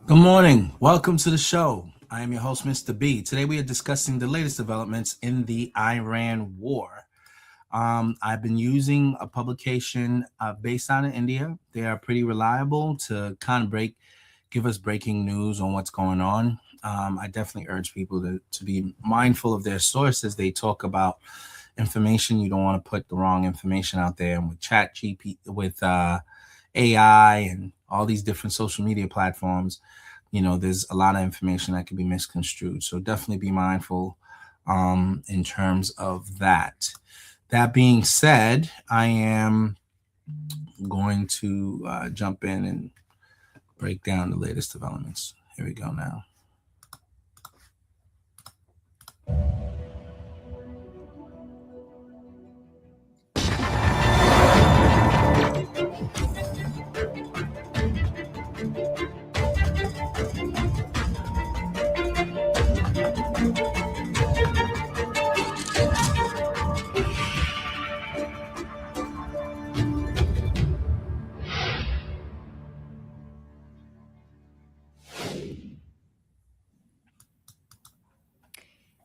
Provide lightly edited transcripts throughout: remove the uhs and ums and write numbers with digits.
Good morning. Welcome to the show. I am your host, Mr. B. Today we are discussing the latest developments in the Iran war. I've been using a publication based out of India. They are pretty reliable to kind of give us breaking news on what's going on. I definitely urge people to be mindful of their sources. They talk about information. You don't want to put the wrong information out there. And with with AI and all these different social media platforms, there's a lot of information that can be misconstrued. So definitely be mindful in terms of that. That being said, I am going to jump in and break down the latest developments. Here we go now.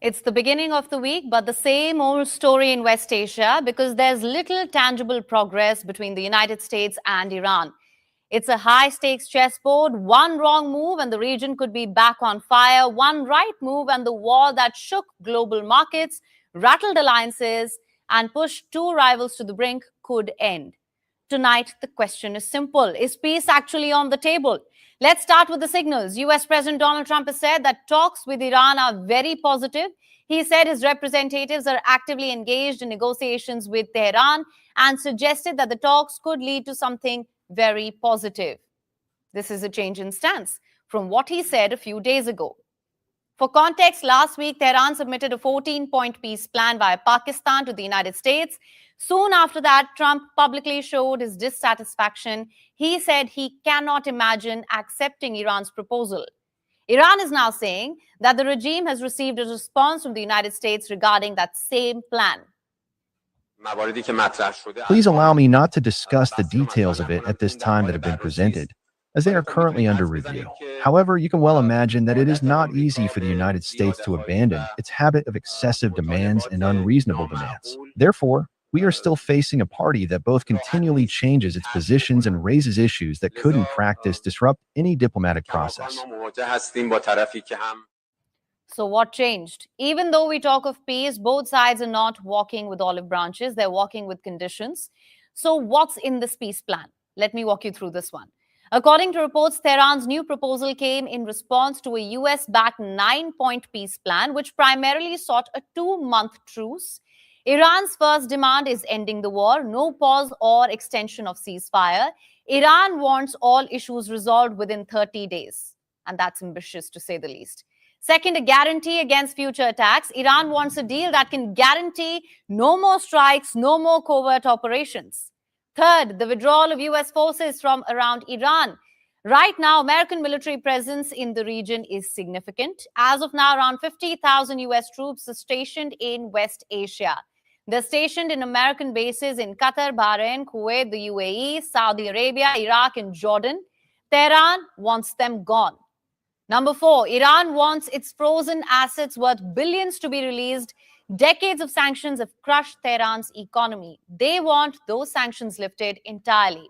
It's the beginning of the week, but the same old story in West Asia because there's little tangible progress between the United States and Iran. It's a high-stakes chessboard. One wrong move and the region could be back on fire. One right move and the war that shook global markets, rattled alliances, and pushed two rivals to the brink could end. Tonight, the question is simple. Is peace actually on the table? Let's start with the signals. US President Donald Trump has said that talks with Iran are very positive. He said his representatives are actively engaged in negotiations with Tehran and suggested that the talks could lead to something very positive. This is a change in stance from what he said a few days ago. For context, last week, Tehran submitted a 14-point peace plan via Pakistan to the United States. Soon after that, Trump publicly showed his dissatisfaction. He said he cannot imagine accepting Iran's proposal. Iran is now saying that the regime has received a response from the United States regarding that same plan. Please allow me not to discuss the details of it at this time that have been presented, as they are currently under review. However, you can well imagine that it is not easy for the United States to abandon its habit of excessive demands and unreasonable demands. Therefore, we are still facing a party that both continually changes its positions and raises issues that could in practice disrupt any diplomatic process. So what changed? Even though we talk of peace, both sides are not walking with olive branches, they're walking with conditions. So what's in this peace plan? Let me walk you through this one. According to reports, Tehran's new proposal came in response to a US-backed 9-point peace plan, which primarily sought a 2-month truce. Iran's first demand is ending the war, no pause or extension of ceasefire. Iran wants all issues resolved within 30 days. And that's ambitious to say the least. Second, a guarantee against future attacks. Iran wants a deal that can guarantee no more strikes, no more covert operations. Third, the withdrawal of US forces from around Iran. Right now, American military presence in the region is significant. As of now, around 50,000 US troops are stationed in West Asia. They're stationed in American bases in Qatar, Bahrain, Kuwait, the UAE, Saudi Arabia, Iraq, and Jordan. Tehran wants them gone. Number 4, Iran wants its frozen assets worth billions to be released. Decades of sanctions have crushed Tehran's economy. They want those sanctions lifted entirely.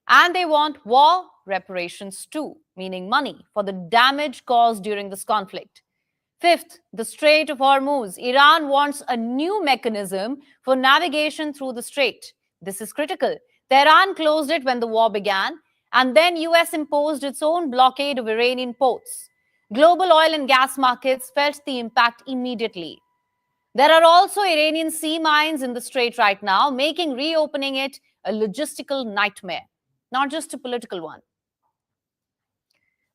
And they want war reparations too, meaning money for the damage caused during this conflict. Fifth, the Strait of Hormuz. Iran wants a new mechanism for navigation through the strait. This is critical. Tehran closed it when the war began, and then US imposed its own blockade of Iranian ports. Global oil and gas markets felt the impact immediately. There are also Iranian sea mines in the strait right now, making reopening it a logistical nightmare, not just a political one.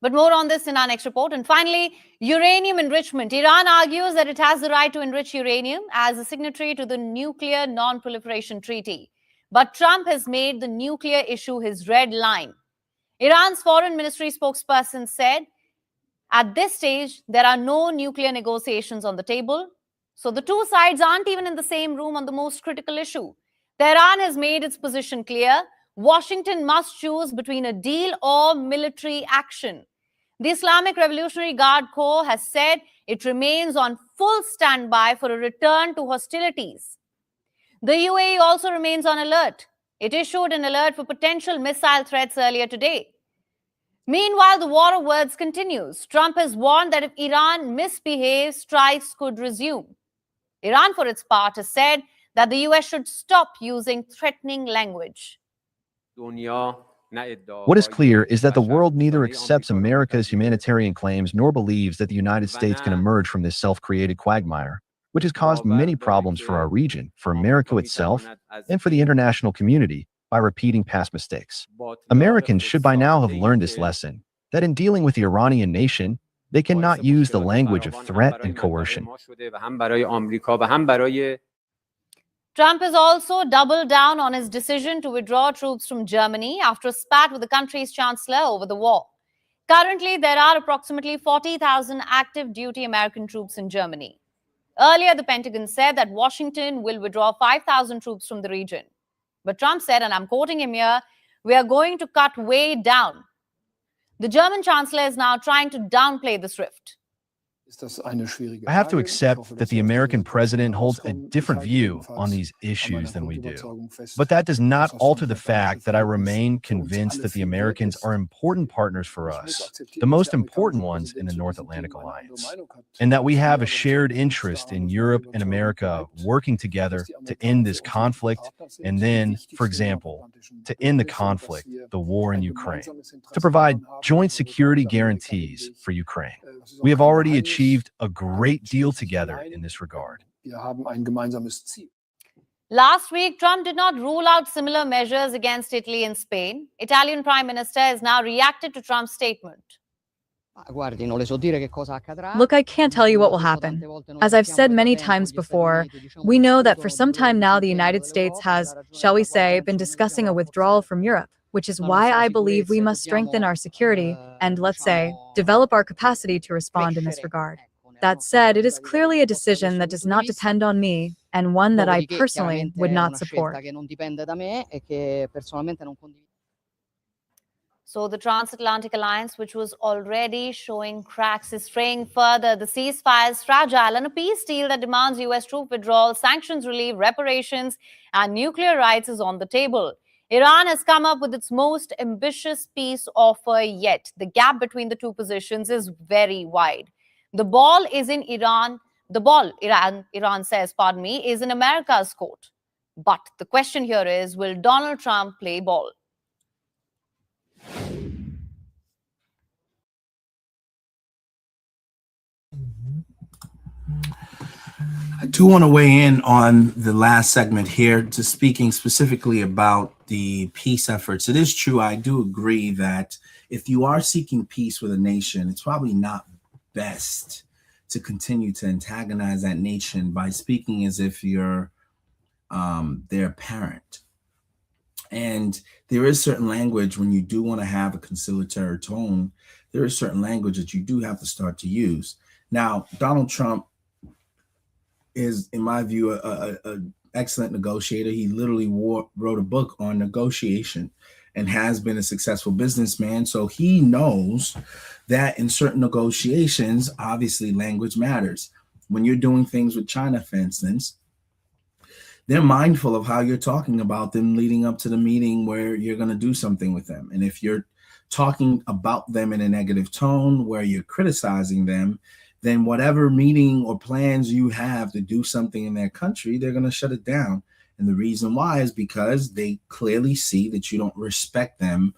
But more on this in our next report. And finally, uranium enrichment. Iran argues that it has the right to enrich uranium as a signatory to the Nuclear Non-Proliferation Treaty. But Trump has made the nuclear issue his red line. Iran's foreign ministry spokesperson said, at this stage, there are no nuclear negotiations on the table. So the two sides aren't even in the same room on the most critical issue. Tehran has made its position clear. Washington must choose between a deal or military action. The Islamic Revolutionary Guard Corps has said it remains on full standby for a return to hostilities. The UAE also remains on alert. It issued an alert for potential missile threats earlier today. Meanwhile, the war of words continues. Trump has warned that if Iran misbehaves, strikes could resume. Iran, for its part, has said that the US should stop using threatening language. What is clear is that the world neither accepts America's humanitarian claims nor believes that the United States can emerge from this self-created quagmire, which has caused many problems for our region, for America itself, and for the international community by repeating past mistakes. Americans should by now have learned this lesson, that in dealing with the Iranian nation, they cannot use the language of threat and coercion. Trump has also doubled down on his decision to withdraw troops from Germany after a spat with the country's chancellor over the war. Currently, there are approximately 40,000 active duty American troops in Germany. Earlier, the Pentagon said that Washington will withdraw 5,000 troops from the region. But Trump said, and I'm quoting him here, "We are going to cut way down." The German chancellor is now trying to downplay this rift. I have to accept that the American president holds a different view on these issues than we do. But that does not alter the fact that I remain convinced that the Americans are important partners for us, the most important ones in the North Atlantic Alliance, and that we have a shared interest in Europe and America working together to end this conflict and then, for example, to end the conflict, the war in Ukraine, to provide joint security guarantees for Ukraine. We have already achieved a great deal together in this regard. Last week, Trump did not rule out similar measures against Italy and Spain. Italian Prime Minister has now reacted to Trump's statement. Look, I can't tell you what will happen. As I've said many times before, we know that for some time now the United States has, shall we say, been discussing a withdrawal from Europe, which is why I believe we must strengthen our security and, let's say, develop our capacity to respond in this regard. That said, it is clearly a decision that does not depend on me and one that I personally would not support. So the transatlantic alliance, which was already showing cracks, is fraying further. The ceasefire is fragile, and a peace deal that demands US troop withdrawal, sanctions relief, reparations, and nuclear rights is on the table. Iran has come up with its most ambitious peace offer yet. The gap between the two positions is very wide. The ball is in Iran. The ball, Iran says, pardon me, is in America's court. But the question here is, will Donald Trump play ball? I do want to weigh in on the last segment here, to speaking specifically about the peace efforts. It is true, I do agree that if you are seeking peace with a nation, it's probably not best to continue to antagonize that nation by speaking as if you're their parent. And there is certain language when you do want to have a conciliatory tone, there is certain language that you do have to start to use. Now, Donald Trump is, in my view, an excellent negotiator. He literally wrote a book on negotiation and has been a successful businessman. So he knows that in certain negotiations, obviously language matters. When you're doing things with China, for instance, they're mindful of how you're talking about them leading up to the meeting where you're going to do something with them. And if you're talking about them in a negative tone where you're criticizing them, then whatever meeting or plans you have to do something in their country, they're going to shut it down. And the reason why is because they clearly see that you don't respect them.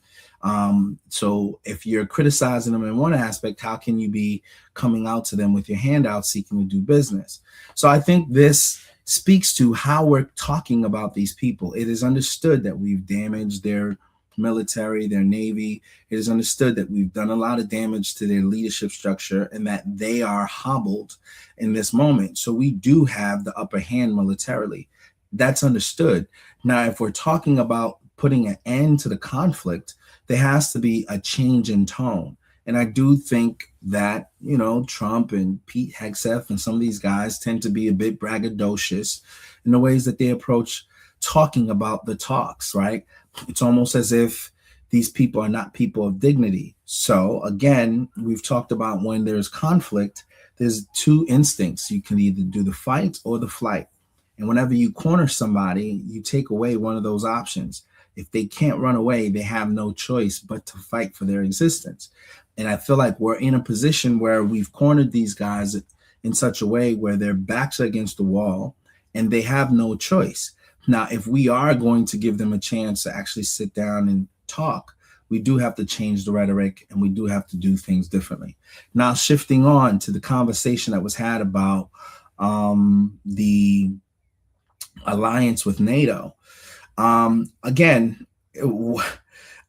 So if you're criticizing them in one aspect, how can you be coming out to them with your hand out seeking to do business? So I think this speaks to how we're talking about these people. It is understood that we've damaged their military, their navy. It is understood that we've done a lot of damage to their leadership structure and that they are hobbled in this moment. So we do have the upper hand militarily. That's understood. Now, if we're talking about putting an end to the conflict, there has to be a change in tone. And I do think that, you know, Trump and Pete Hegseth and some of these guys tend to be a bit braggadocious in the ways that they approach talking about the talks, right? It's almost as if, these people are not people of dignity. So again, we've talked about when there's conflict, there's two instincts. You can either do the fight or the flight. And whenever you corner somebody, you take away one of those options. If they can't run away, they have no choice but to fight for their existence. And I feel like we're in a position where we've cornered these guys in such a way where their backs are against the wall and they have no choice. Now, if we are going to give them a chance to actually sit down and talk, we do have to change the rhetoric and we do have to do things differently. Now, shifting on to the conversation that was had about the alliance with NATO. Again,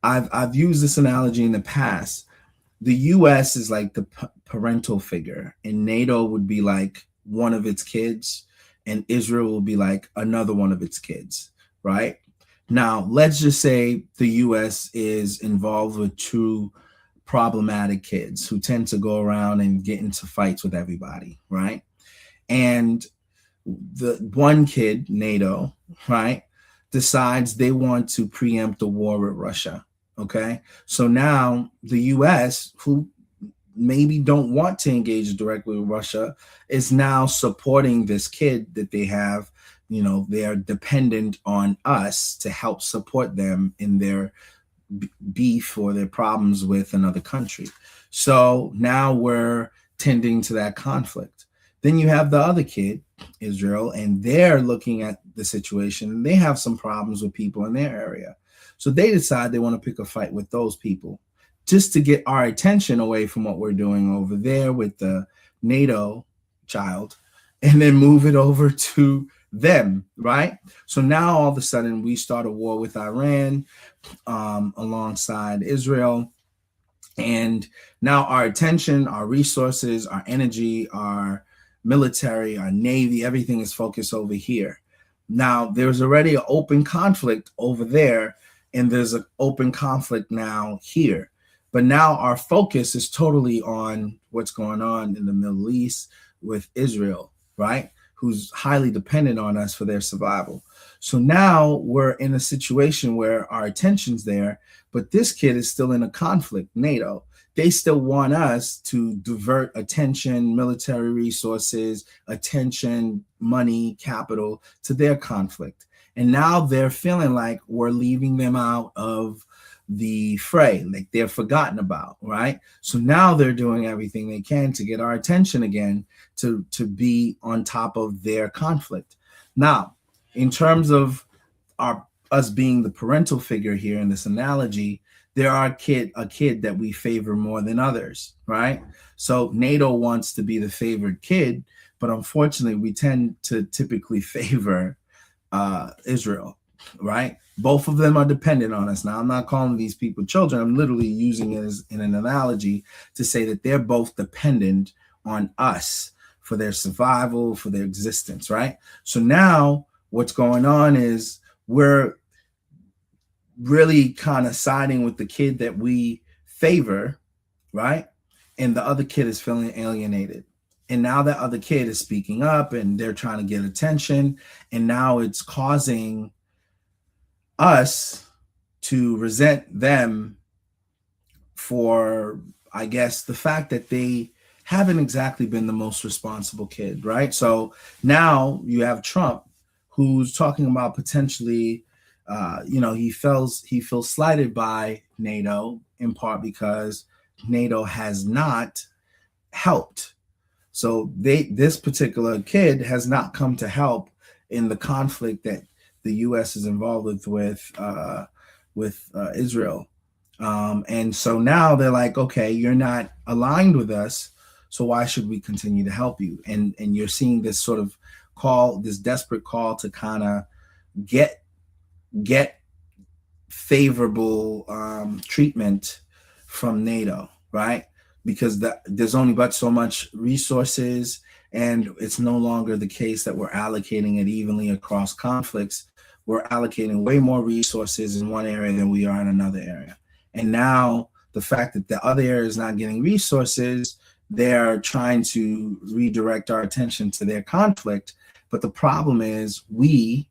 I've used this analogy in the past. The US is like the parental figure, and NATO would be like one of its kids, and Israel will be like another one of its kids, right? Now, let's just say the US is involved with two problematic kids who tend to go around and get into fights with everybody, right? And the one kid, NATO, right, decides they want to preempt a war with Russia. Okay. So now the US, who maybe don't want to engage directly with Russia, is now supporting this kid that they have. You know, they are dependent on us to help support them in their beef or their problems with another country. So now we're tending to that conflict. Then you have the other kid, Israel, and they're looking at the situation. They have some problems with people in their area. So they decide they want to pick a fight with those people just to get our attention away from what we're doing over there with the NATO child and then move it over to them, right? So now all of a sudden we start a war with Iran alongside Israel. And now our attention, our resources, our energy, our military, our navy, everything is focused over here. Now there's already an open conflict over there, and there's an open conflict now here. But now our focus is totally on what's going on in the Middle East with Israel, right? Who's highly dependent on us for their survival. So now we're in a situation where our attention's there, but this kid is still in a conflict, NATO. They still want us to divert attention, military resources, attention, money, capital to their conflict. And now they're feeling like we're leaving them out of the fray, like they're forgotten about, right? So now they're doing everything they can to get our attention again, to be on top of their conflict. Now, in terms of us being the parental figure here in this analogy, there are a kid that we favor more than others, right? So NATO wants to be the favored kid, but unfortunately, we tend to typically favor Israel, right? Both of them are dependent on us. Now, I'm not calling these people children. I'm literally using it as in an analogy to say that they're both dependent on us for their survival, for their existence, right? So now what's going on is we're really kind of siding with the kid that we favor, right? And the other kid is feeling alienated. And now that other kid is speaking up and they're trying to get attention. And now it's causing us to resent them for, I guess, the fact that they haven't exactly been the most responsible kid, right? So now you have Trump, who's talking about potentially, he feels slighted by NATO in part because NATO has not helped. So this particular kid has not come to help in the conflict that the U.S. is involved with Israel. And so now they're like, okay, you're not aligned with us, so why should we continue to help you? And you're seeing this sort of call, this desperate call to kind of get favorable treatment from NATO, right? Because there's only but so much resources, and it's no longer the case that we're allocating it evenly across conflicts. We're allocating way more resources in one area than we are in another area. And now the fact that the other area is not getting resources, they're trying to redirect our attention to their conflict. But the problem is we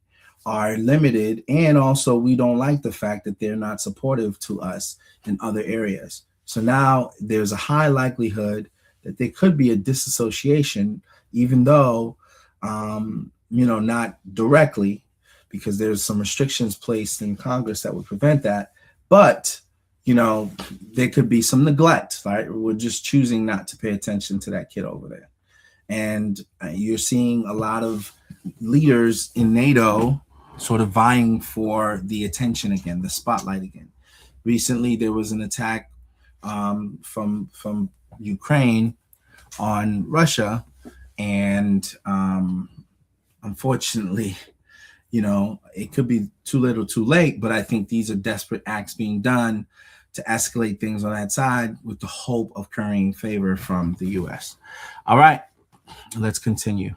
are limited, and also we don't like the fact that they're not supportive to us in other areas. So now there's a high likelihood that there could be a disassociation, even though not directly, because there's some restrictions placed in Congress that would prevent that. But there could be some neglect, right? We're just choosing not to pay attention to that kid over there. And you're seeing a lot of leaders in NATO sort of vying for the attention again, the spotlight again. Recently, there was an attack from Ukraine on Russia, and unfortunately, it could be too little, too late. But I think these are desperate acts being done to escalate things on that side with the hope of currying favor from the U.S. All right, let's continue.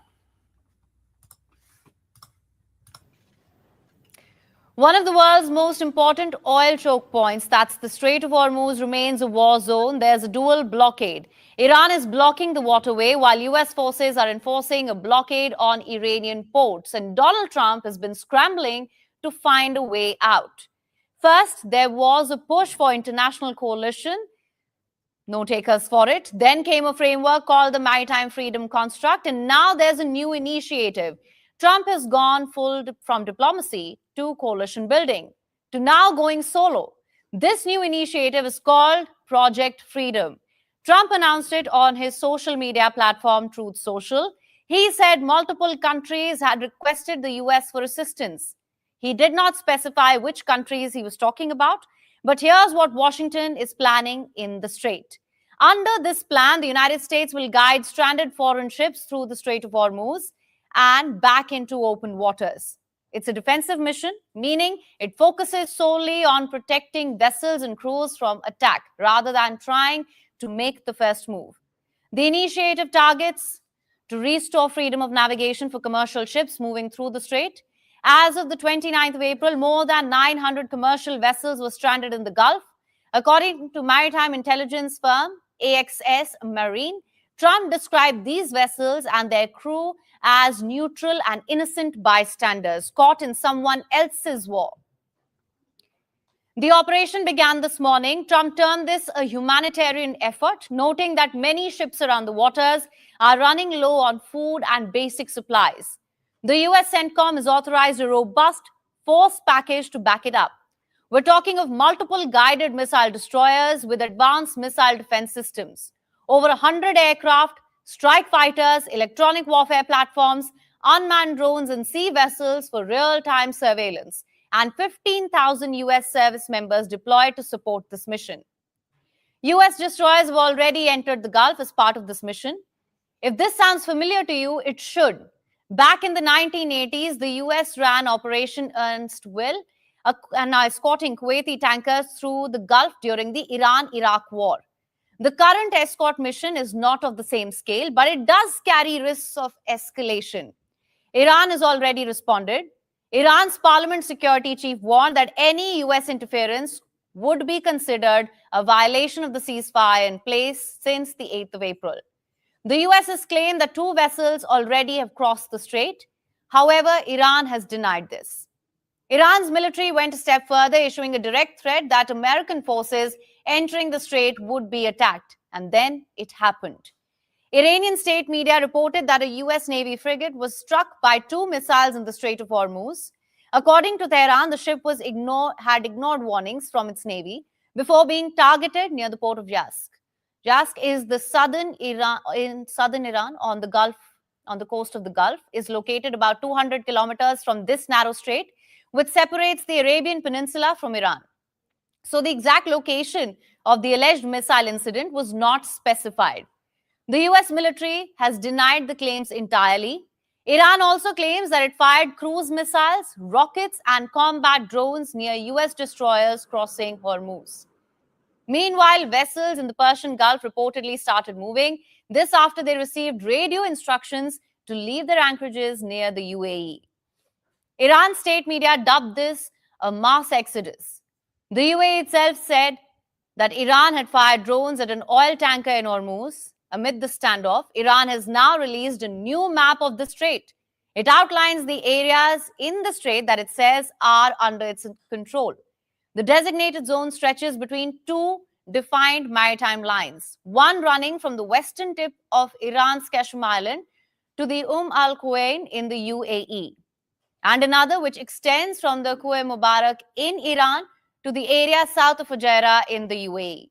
One of the world's most important oil choke points, that's the Strait of Hormuz, remains a war zone. There's a dual blockade. Iran is blocking the waterway while U.S. forces are enforcing a blockade on Iranian ports. And Donald Trump has been scrambling to find a way out. First, there was a push for international coalition. No takers for it. Then came a framework called the Maritime Freedom Construct. And now there's a new initiative. Trump has gone from diplomacy to coalition building, to now going solo. This new initiative is called Project Freedom. Trump announced it on his social media platform, Truth Social. He said multiple countries had requested the US for assistance. He did not specify which countries he was talking about, but here's what Washington is planning in the Strait. Under this plan, the United States will guide stranded foreign ships through the Strait of Hormuz and back into open waters. It's a defensive mission, meaning it focuses solely on protecting vessels and crews from attack rather than trying to make the first move. The initiative targets to restore freedom of navigation for commercial ships moving through the strait. As of the 29th of April, more than 900 commercial vessels were stranded in the Gulf. According to maritime intelligence firm AXS Marine, Trump described these vessels and their crew as neutral and innocent bystanders caught in someone else's war. The operation began this morning. Trump termed this a humanitarian effort, noting that many ships around the waters are running low on food and basic supplies. The US CENTCOM has authorized a robust force package to back it up. We're talking of multiple guided missile destroyers with advanced missile defense systems, over 100 aircraft, strike fighters, electronic warfare platforms, unmanned drones, and sea vessels for real-time surveillance, and 15,000 US service members deployed to support this mission. US destroyers have already entered the Gulf as part of this mission. If this sounds familiar to you, it should. Back in the 1980s, the US ran Operation Ernst Will, and escorting Kuwaiti tankers through the Gulf during the Iran-Iraq war. The current escort mission is not of the same scale, but it does carry risks of escalation. Iran has already responded. Iran's parliament security chief warned that any US interference would be considered a violation of the ceasefire in place since the 8th of April. The US has claimed that 2 vessels already have crossed the strait. However, Iran has denied this. Iran's military went a step further, issuing a direct threat that American forces entering the strait would be attacked. And then it happened. Iranian state media reported that a US Navy frigate was struck by 2 missiles in the Strait of Hormuz. According to Tehran, the ship had ignored warnings from its navy before being targeted near the port of Yazd. Yazd is the southern Iran on the coast of the Gulf, is located about 200 kilometers from this narrow strait, which separates the Arabian Peninsula from Iran. So the exact location of the alleged missile incident was not specified. The US military has denied the claims entirely. Iran also claims that it fired cruise missiles, rockets, and combat drones near US destroyers crossing Hormuz. Meanwhile, vessels in the Persian Gulf reportedly started moving, this after they received radio instructions to leave their anchorages near the UAE. Iran state media dubbed this a mass exodus. The UAE itself said that Iran had fired drones at an oil tanker in Hormuz. Amid the standoff, Iran has now released a new map of the strait. It outlines the areas in the strait that it says are under its control. The designated zone stretches between two defined maritime lines, one running from the western tip of Iran's Qashm Island to the Al Quwain in the UAE, and another which extends from the Kuwait Mubarak in Iran to the area south of Fujairah in the UAE.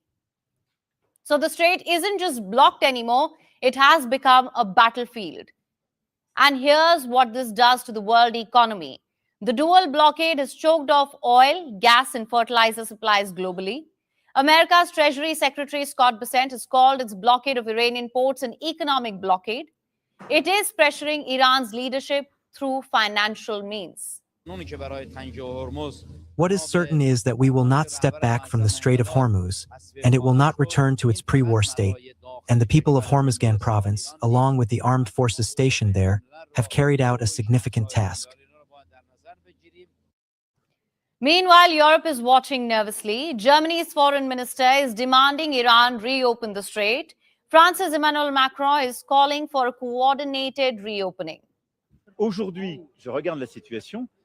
So the strait isn't just blocked anymore, it has become a battlefield. And here's what this does to the world economy. The dual blockade has choked off oil, gas, and fertilizer supplies globally. America's Treasury Secretary Scott Bessent has called its blockade of Iranian ports an economic blockade. It is pressuring Iran's leadership through financial means. What is certain is that we will not step back from the Strait of Hormuz, and it will not return to its pre-war state. And the people of Hormuzgan province, along with the armed forces stationed there, have carried out a significant task. Meanwhile, Europe is watching nervously. Germany's foreign minister is demanding Iran reopen the strait. France's Emmanuel Macron is calling for a coordinated reopening.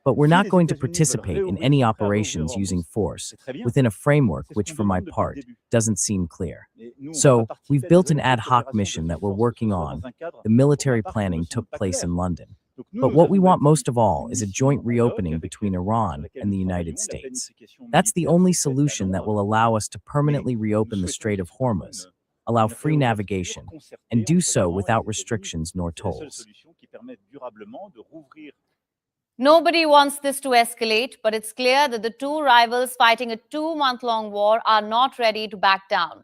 But we're not going to participate in any operations using force within a framework which, for my part, doesn't seem clear. So, we've built an ad hoc mission that we're working on. The military planning took place in London. But what we want most of all is a joint reopening between Iran and the United States. That's the only solution that will allow us to permanently reopen the Strait of Hormuz, allow free navigation, and do so without restrictions nor tolls. Nobody wants this to escalate, but it's clear that the two rivals fighting a 2-month-long war are not ready to back down.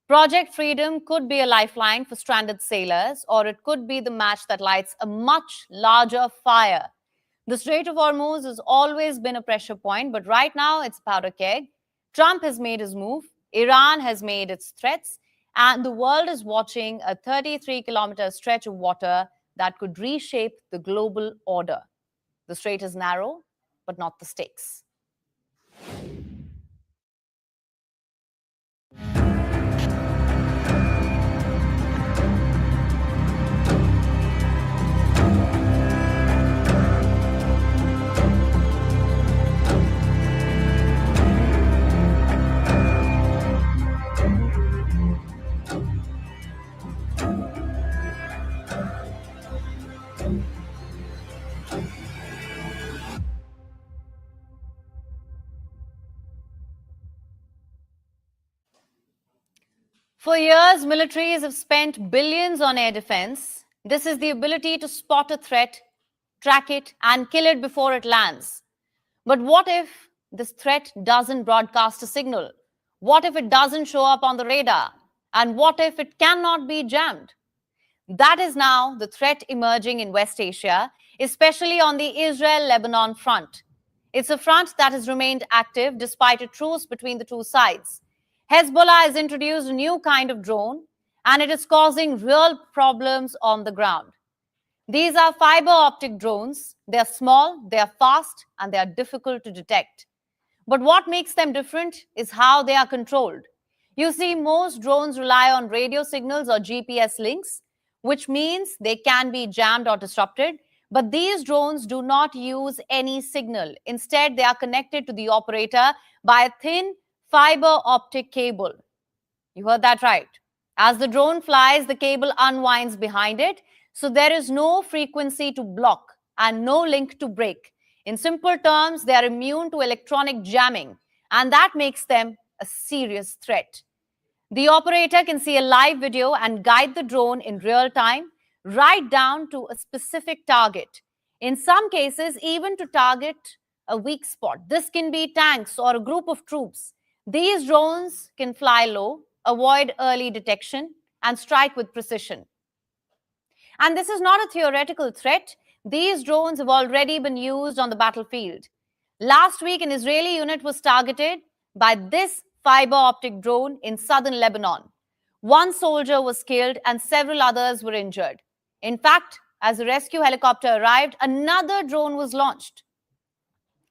Project Freedom could be a lifeline for stranded sailors, or it could be the match that lights a much larger fire. The Strait of Hormuz has always been a pressure point, but right now it's a powder keg. Trump has made his move, Iran has made its threats, and the world is watching a 33-kilometer stretch of water that could reshape the global order. The strait is narrow, but not the stakes. For years, militaries have spent billions on air defense. This is the ability to spot a threat, track it, and kill it before it lands. But what if this threat doesn't broadcast a signal? What if it doesn't show up on the radar? And what if it cannot be jammed? That is now the threat emerging in West Asia, especially on the Israel-Lebanon front. It's a front that has remained active despite a truce between the two sides. Hezbollah has introduced a new kind of drone, and it is causing real problems on the ground. These are fiber optic drones. They are small, they are fast, and they are difficult to detect. But what makes them different is how they are controlled. You see, most drones rely on radio signals or GPS links, which means they can be jammed or disrupted. But these drones do not use any signal. Instead, they are connected to the operator by a thin fiber optic cable. You heard that right. As the drone flies, the cable unwinds behind it, so there is no frequency to block and no link to break. In simple terms, they are immune to electronic jamming, and that makes them a serious threat. The operator can see a live video and guide the drone in real time, right down to a specific target. In some cases, even to target a weak spot. This can be tanks or a group of troops. These drones can fly low, avoid early detection, and strike with precision. And this is not a theoretical threat. These drones have already been used on the battlefield. Last week, an Israeli unit was targeted by this fiber optic drone in southern Lebanon. One soldier was killed and several others were injured. In fact, as a rescue helicopter arrived, another drone was launched.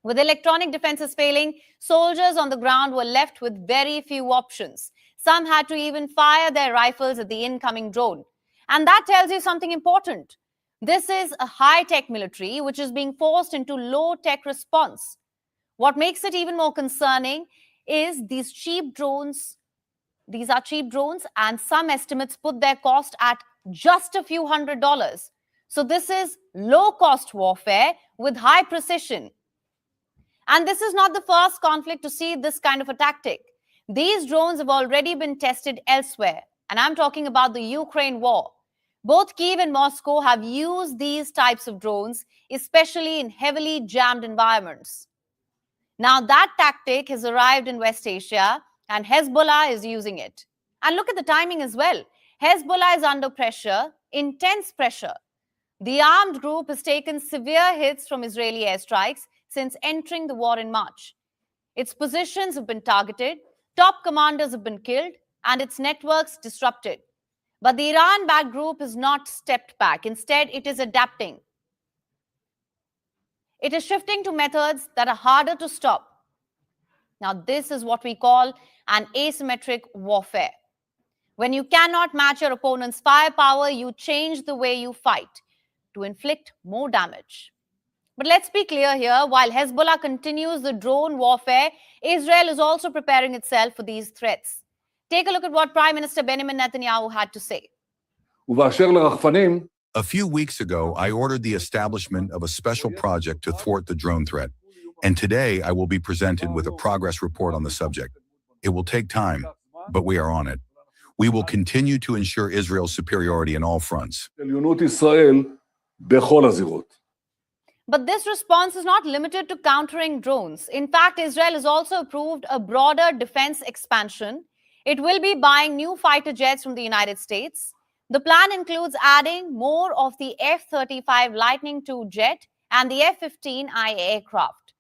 With electronic defenses failing, soldiers on the ground were left with very few options. Some had to even fire their rifles at the incoming drone. And that tells you something important. This is a high-tech military which is being forced into low-tech response. What makes it even more concerning is these cheap drones. These are cheap drones, and some estimates put their cost at just a few $100s. So this is low-cost warfare with high precision. And this is not the first conflict to see this kind of a tactic. These drones have already been tested elsewhere, and I'm talking about the Ukraine war. Both Kyiv and Moscow have used these types of drones, especially in heavily jammed environments. Now that tactic has arrived in West Asia, and Hezbollah is using it. And look at the timing as well. Hezbollah is under pressure, intense pressure. The armed group has taken severe hits from Israeli airstrikes since entering the war in March. Its positions have been targeted, top commanders have been killed, and its networks disrupted. But the Iran-backed group has not stepped back. Instead, it is adapting. It is shifting to methods that are harder to stop. Now, this is what we call an asymmetric warfare. When you cannot match your opponent's firepower, you change the way you fight to inflict more damage. But let's be clear here, while Hezbollah continues the drone warfare, Israel is also preparing itself for these threats. Take a look at what Prime Minister Benjamin Netanyahu had to say. A few weeks ago, I ordered the establishment of a special project to thwart the drone threat. And today, I will be presented with a progress report on the subject. It will take time, but we are on it. We will continue to ensure Israel's superiority in all fronts. But this response is not limited to countering drones. In fact, Israel has also approved a broader defense expansion. It will be buying new fighter jets from the United States. The plan includes adding more of the F-35 Lightning II jet and the F-15I aircraft.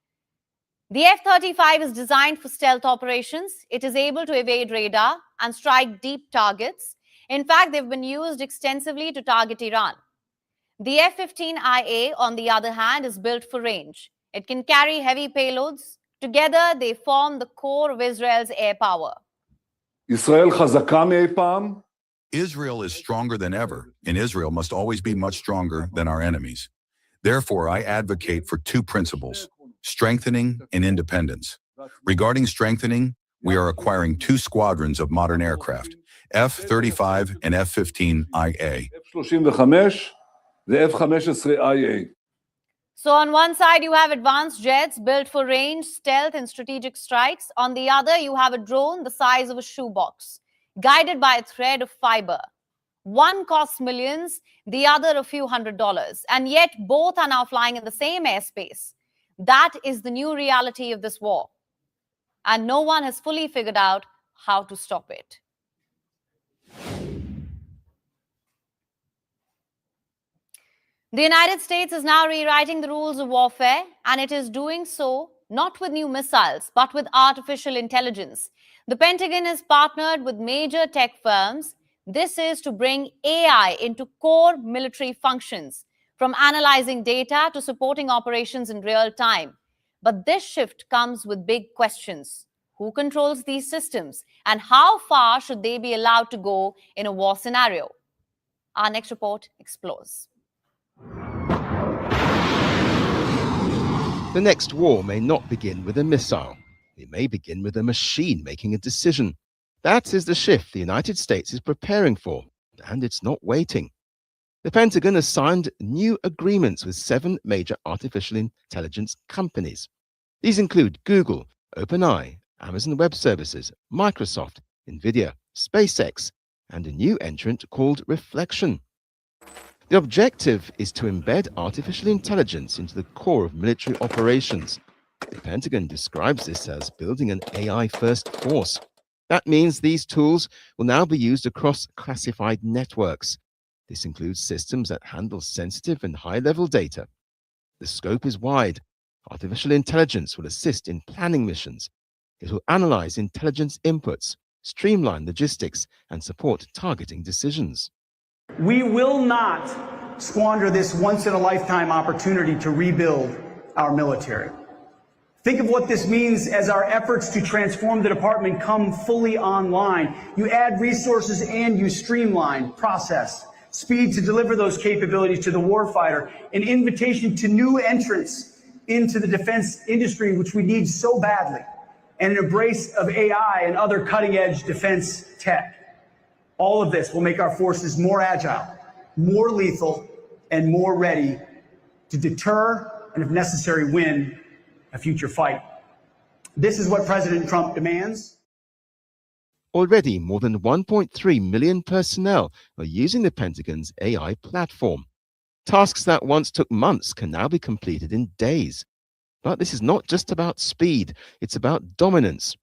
The F-35 is designed for stealth operations. It is able to evade radar and strike deep targets. In fact, they've been used extensively to target Iran. The F-15IA, on the other hand, is built for range. It can carry heavy payloads. Together, they form the core of Israel's air power. Israel is stronger than ever, and Israel must always be much stronger than our enemies. Therefore, I advocate for two principles: strengthening and independence. Regarding strengthening, we are acquiring 2 squadrons of modern aircraft, F-35 and F-15IA. So on one side, you have advanced jets built for range, stealth, and strategic strikes. On the other, you have a drone the size of a shoebox, guided by a thread of fiber. One costs millions, the other a few $100s. And yet, both are now flying in the same airspace. That is the new reality of this war. And no one has fully figured out how to stop it. The United States is now rewriting the rules of warfare, and it is doing so not with new missiles, but with artificial intelligence. The Pentagon has partnered with major tech firms. This is to bring AI into core military functions, from analyzing data to supporting operations in real time. But this shift comes with big questions. Who controls these systems, and how far should they be allowed to go in a war scenario? Our next report explores. The next war may not begin with a missile. It may begin with a machine making a decision. That is the shift the United States is preparing for, and it's not waiting. The Pentagon has signed new agreements with 7 major artificial intelligence companies. These include Google, OpenAI, Amazon Web Services, Microsoft, NVIDIA, SpaceX, and a new entrant called Reflection. The objective is to embed artificial intelligence into the core of military operations. The Pentagon describes this as building an AI-first force. That means these tools will now be used across classified networks. This includes systems that handle sensitive and high-level data. The scope is wide. Artificial intelligence will assist in planning missions. It will analyze intelligence inputs, streamline logistics, and support targeting decisions. We will not squander this once-in-a-lifetime opportunity to rebuild our military. Think of what this means as our efforts to transform the department come fully online. You add resources and you streamline, process, speed to deliver those capabilities to the warfighter, an invitation to new entrants into the defense industry, which we need so badly, and an embrace of AI and other cutting-edge defense tech. All of this will make our forces more agile, more lethal, and more ready to deter and, if necessary, win a future fight. This is what President Trump demands. Already, more than 1.3 million personnel are using the Pentagon's AI platform. Tasks that once took months can now be completed in days. But this is not just about speed, it's about dominance.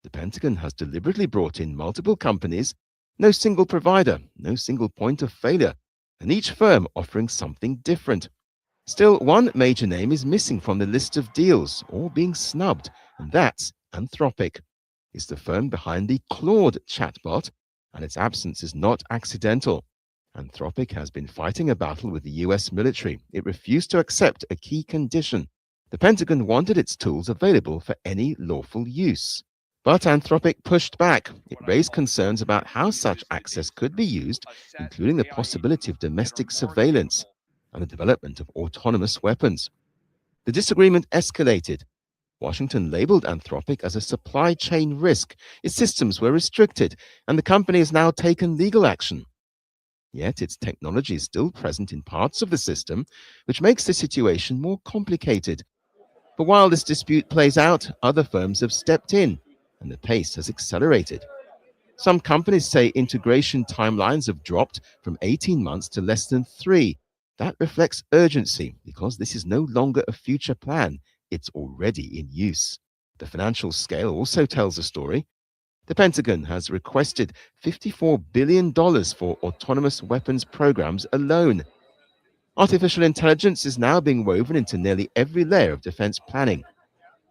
The Pentagon has deliberately brought in multiple companies, no single provider, no single point of failure, and each firm offering something different. Still, one major name is missing from the list of deals or being snubbed, and that's Anthropic. It's the firm behind the Claude chatbot, and its absence is not accidental. Anthropic has been fighting a battle with the US military. It refused to accept a key condition. The Pentagon wanted its tools available for any lawful use. But Anthropic pushed back. It raised concerns about how such access could be used, including the possibility of domestic surveillance and the development of autonomous weapons. The disagreement escalated. Washington labeled Anthropic as a supply chain risk. Its systems were restricted, and the company has now taken legal action. Yet its technology is still present in parts of the system, which makes the situation more complicated. But while this dispute plays out, other firms have stepped in, and the pace has accelerated. Some companies say integration timelines have dropped from 18 months to less than 3. That reflects urgency, because this is no longer a future plan. It's already in use. The financial scale also tells a story. The Pentagon has requested $54 billion for autonomous weapons programs alone. Artificial intelligence is now being woven into nearly every layer of defense planning.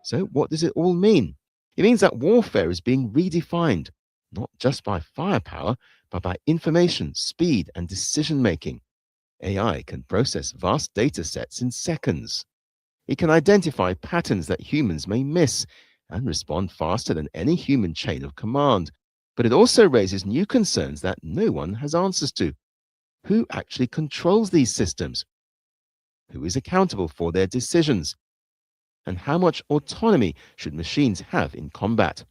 So what does it all mean? It means that warfare is being redefined, not just by firepower, but by information, speed, and decision-making. AI can process vast data sets in seconds. It can identify patterns that humans may miss and respond faster than any human chain of command. But it also raises new concerns that no one has answers to. Who actually controls these systems? Who is accountable for their decisions? And how much autonomy should machines have in combat?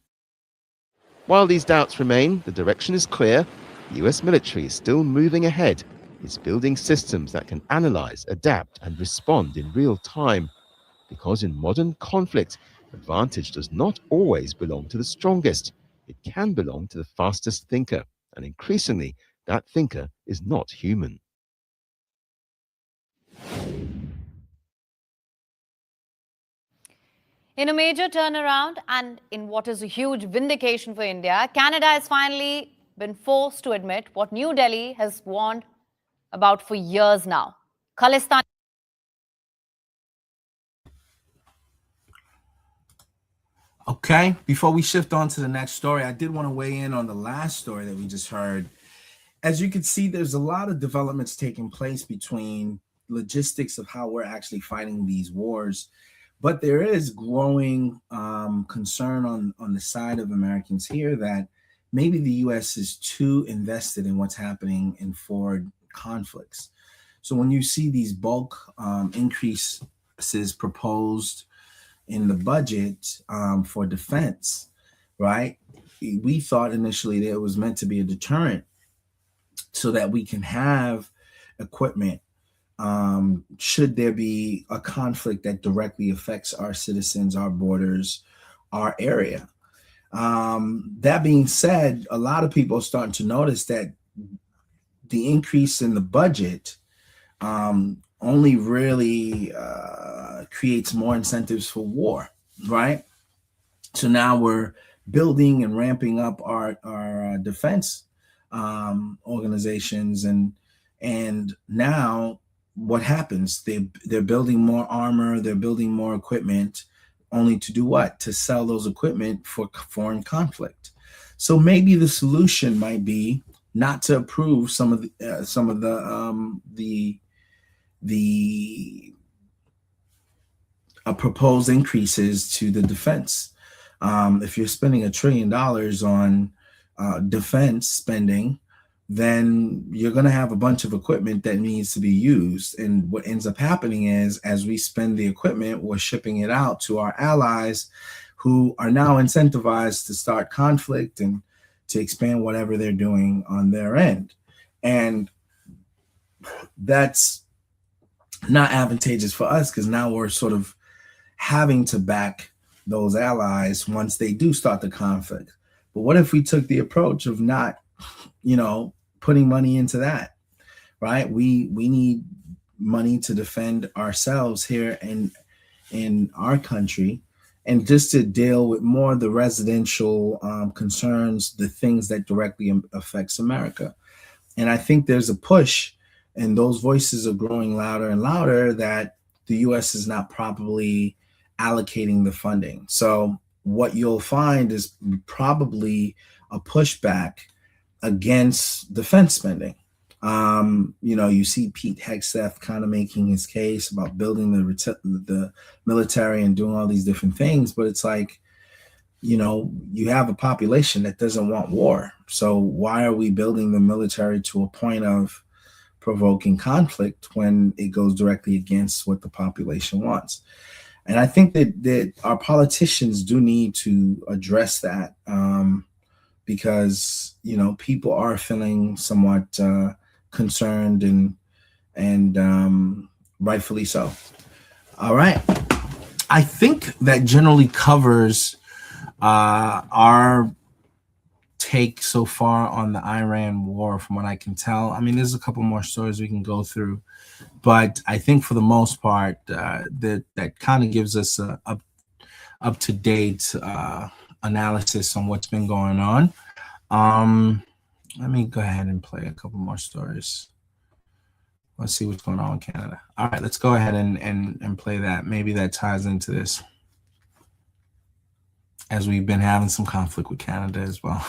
While these doubts remain, the direction is clear. The US military is still moving ahead. It's building systems that can analyze, adapt, and respond in real time. Because in modern conflict, advantage does not always belong to the strongest. It can belong to the fastest thinker, and increasingly, that thinker is not human. In a major turnaround and in what is a huge vindication for India, Canada has finally been forced to admit what New Delhi has warned about for years now. Khalistan. Okay, before we shift on to the next story, I did want to weigh in on the last story that we just heard. As you can see, there's a lot of developments taking place between logistics of how we're actually fighting these wars, but there is growing concern on the side of Americans here that maybe the U.S. is too invested in what's happening in foreign conflicts. So when you see these bulk increases proposed in the budget for defense, right? We thought initially that it was meant to be a deterrent so that we can have equipment should there be a conflict that directly affects our citizens, our borders, our area. That being said, a lot of people are starting to notice that the increase in the budget only really creates more incentives for war, right? So now we're building and ramping up our defense organizations, and now what happens? They're building more armor, they're building more equipment, only to do what? To sell those equipment for foreign conflict. So maybe the solution might be not to approve some of the proposed increases to the defense. If you're spending $1 trillion on defense spending, then you're going to have a bunch of equipment that needs to be used. And what ends up happening is, as we spend the equipment, we're shipping it out to our allies who are now incentivized to start conflict and to expand whatever they're doing on their end. And that's not advantageous for us, because now we're sort of having to back those allies once they do start the conflict. But what if we took the approach of not, putting money into that, right? We need money to defend ourselves here in our country, and just to deal with more of the residential concerns, the things that directly affects America. And I think there's a push, and those voices are growing louder and louder, that the U.S. is not properly allocating the funding. So what you'll find is probably a pushback against defense spending. You see Pete Hegseth kind of making his case about building the military and doing all these different things, but it's like, you have a population that doesn't want war. So why are we building the military to a point of provoking conflict when it goes directly against what the population wants? And I think that our politicians do need to address that, because people are feeling somewhat concerned, and rightfully so. All right, I think that generally covers our take so far on the Iran war, from what I can tell. I mean, there's a couple more stories we can go through, but I think for the most part, that kind of gives us a up-to-date analysis on what's been going on. Let me go ahead and play a couple more stories. Let's see what's going on in Canada. All right, let's go ahead and play that. Maybe that ties into this, as we've been having some conflict with Canada as well.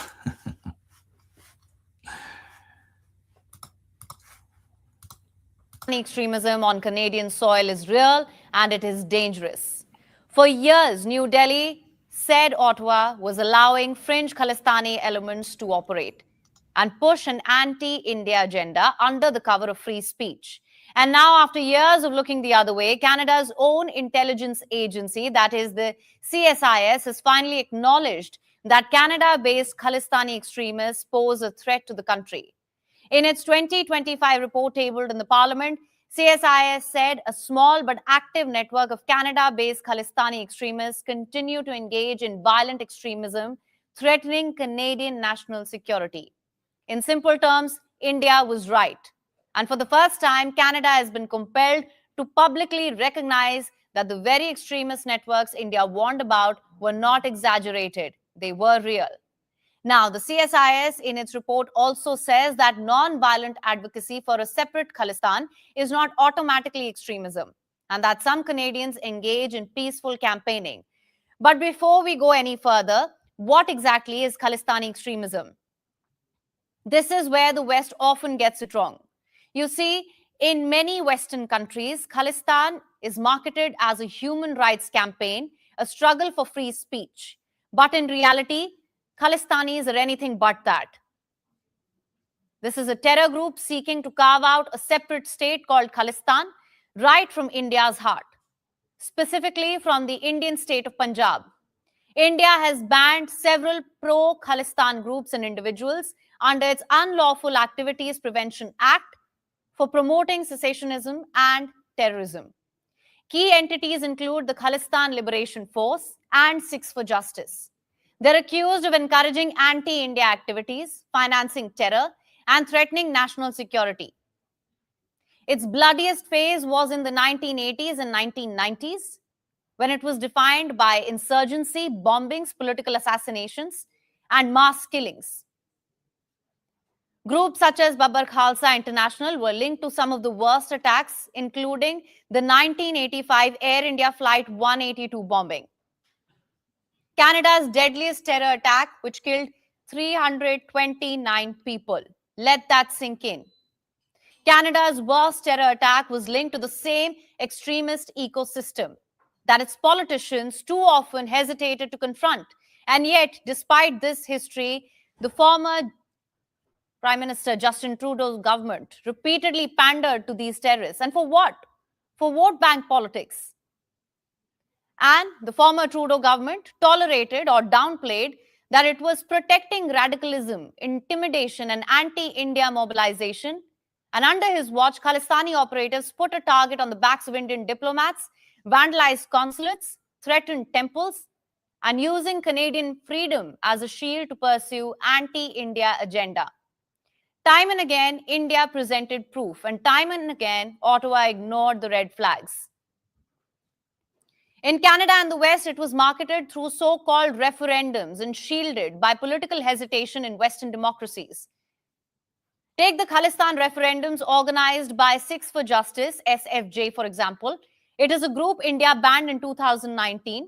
Extremism on Canadian soil is real and it is dangerous. For years, New Delhi said Ottawa was allowing fringe Khalistani elements to operate and push an anti-India agenda under the cover of free speech. And now, after years of looking the other way, Canada's own intelligence agency, that is the CSIS, has finally acknowledged that Canada-based Khalistani extremists pose a threat to the country. In its 2025 report tabled in the Parliament, CSIS said a small but active network of Canada-based Khalistani extremists continue to engage in violent extremism, threatening Canadian national security. In simple terms, India was right. And for the first time, Canada has been compelled to publicly recognize that the very extremist networks India warned about were not exaggerated. They were real. Now, the CSIS in its report also says that non-violent advocacy for a separate Khalistan is not automatically extremism, and that some Canadians engage in peaceful campaigning. But before we go any further, what exactly is Khalistani extremism? This is where the West often gets it wrong. You see, in many Western countries, Khalistan is marketed as a human rights campaign, a struggle for free speech. But in reality, Khalistanis are anything but that. This is a terror group seeking to carve out a separate state called Khalistan, right from India's heart, specifically from the Indian state of Punjab. India has banned several pro-Khalistan groups and individuals under its Unlawful Activities Prevention Act for promoting secessionism and terrorism. Key entities include the Khalistan Liberation Force and Sikhs for Justice. They're accused of encouraging anti-India activities, financing terror, and threatening national security. Its bloodiest phase was in the 1980s and 1990s, when it was defined by insurgency, bombings, political assassinations, and mass killings. Groups such as Babbar Khalsa International were linked to some of the worst attacks, including the 1985 Air India Flight 182 bombing, Canada's deadliest terror attack, which killed 329 people. Let that sink in. Canada's worst terror attack was linked to the same extremist ecosystem that its politicians too often hesitated to confront. And yet, despite this history, the former Prime Minister Justin Trudeau's government repeatedly pandered to these terrorists. And for what? For vote bank politics. And the former Trudeau government tolerated or downplayed that it was protecting radicalism, intimidation, and anti-India mobilization. And under his watch, Khalistani operatives put a target on the backs of Indian diplomats, vandalized consulates, threatened temples, and using Canadian freedom as a shield to pursue anti-India agenda. Time and again, India presented proof, and time and again, Ottawa ignored the red flags. In Canada and the West, it was marketed through so-called referendums and shielded by political hesitation in Western democracies. Take the Khalistan referendums organized by Sikhs for Justice, SFJ, for example. It is a group India banned in 2019.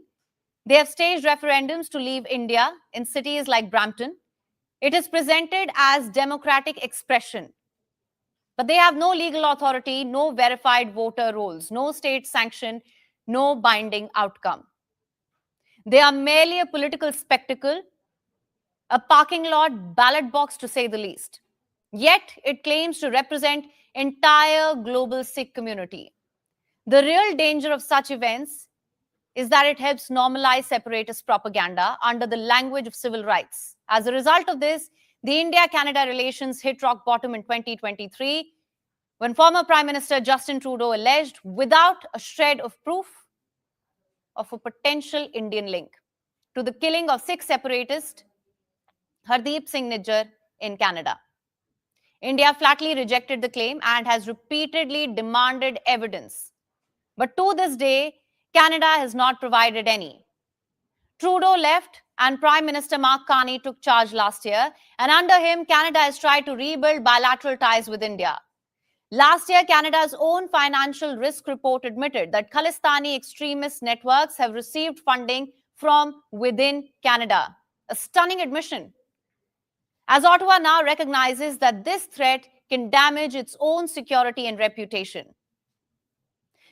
They have staged referendums to leave India in cities like Brampton. It is presented as democratic expression. But they have no legal authority, no verified voter rolls, no state sanction, no binding outcome. They are merely a political spectacle, a parking lot ballot box to say the least. Yet it claims to represent entire global Sikh community. The real danger of such events is that it helps normalize separatist propaganda under the language of civil rights. As a result of this, the India-Canada relations hit rock bottom in 2023 when former Prime Minister Justin Trudeau alleged, without a shred of proof, of a potential Indian link to the killing of Sikh separatist Hardeep Singh Nijjar in Canada. India flatly rejected the claim and has repeatedly demanded evidence. But to this day, Canada has not provided any. Trudeau left and Prime Minister Mark Carney took charge last year, and under him, Canada has tried to rebuild bilateral ties with India. Last year, Canada's own financial risk report admitted that Khalistani extremist networks have received funding from within Canada. A stunning admission. As Ottawa now recognizes that this threat can damage its own security and reputation.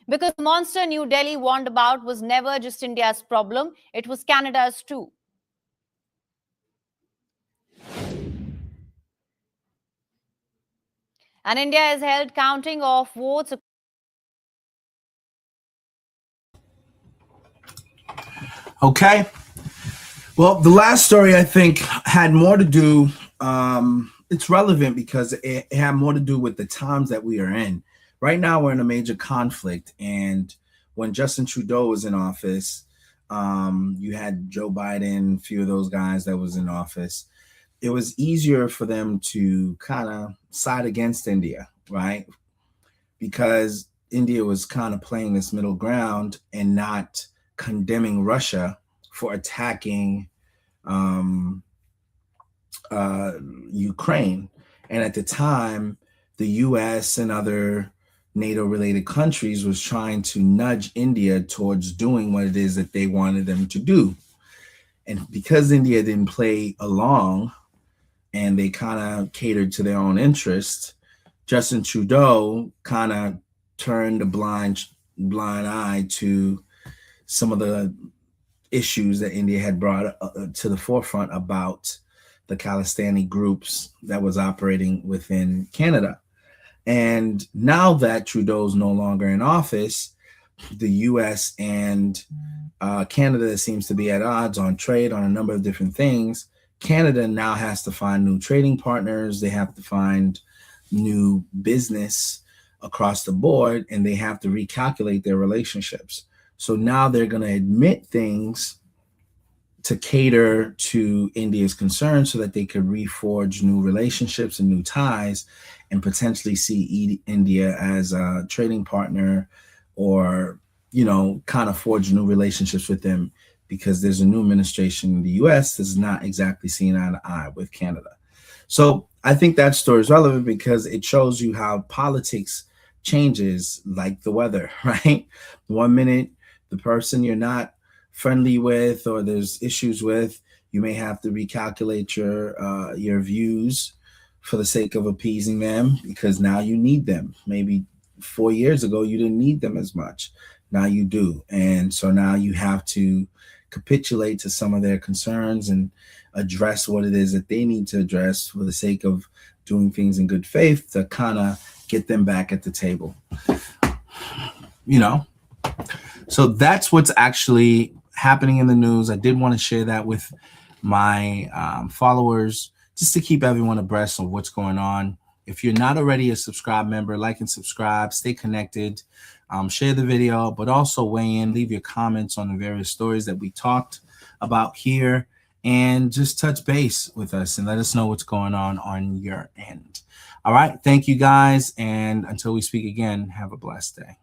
Because the monster New Delhi warned about was never just India's problem, it was Canada's too. And India has held counting of votes. Okay. Well, the last story I think had more to do, it's relevant because it had more to do with the times that we are in. Right now, we're in a major conflict. And when Justin Trudeau was in office, you had Joe Biden, a few of those guys that was in office. It was easier for them to kind of side against India, right? Because India was kind of playing this middle ground and not condemning Russia for attacking Ukraine. And at the time, the US and other NATO-related countries was trying to nudge India towards doing what it is that they wanted them to do. And because India didn't play along and they kind of catered to their own interests, Justin Trudeau kind of turned a blind eye to some of the issues that India had brought to the forefront about the Khalistani groups that was operating within Canada. And now that Trudeau's no longer in office, the US and Canada seems to be at odds on trade, on a number of different things. Canada now has to find new trading partners. They have to find new business across the board, and they have to recalculate their relationships. So now they're going to admit things to cater to India's concerns so that they could reforge new relationships and new ties and potentially see India as a trading partner or, you know, kind of forge new relationships with them, because there's a new administration in the US that's not exactly seeing eye to eye with Canada. So I think that story is relevant because it shows you how politics changes like the weather, right? 1 minute, the person you're not friendly with or there's issues with, you may have to recalculate your views for the sake of appeasing them because now you need them. Maybe 4 years ago, you didn't need them as much. Now you do. And so now you have to capitulate to some of their concerns and address what it is that they need to address for the sake of doing things in good faith to kind of get them back at the table. You know, so that's what's actually happening in the news. I did want to share that with my followers just to keep everyone abreast of what's going on. If you're not already a subscribe member, like and subscribe, stay connected, share the video, but also weigh in, leave your comments on the various stories that we talked about here, and just touch base with us and let us know what's going on your end. All right. Thank you guys. And until we speak again, have a blessed day.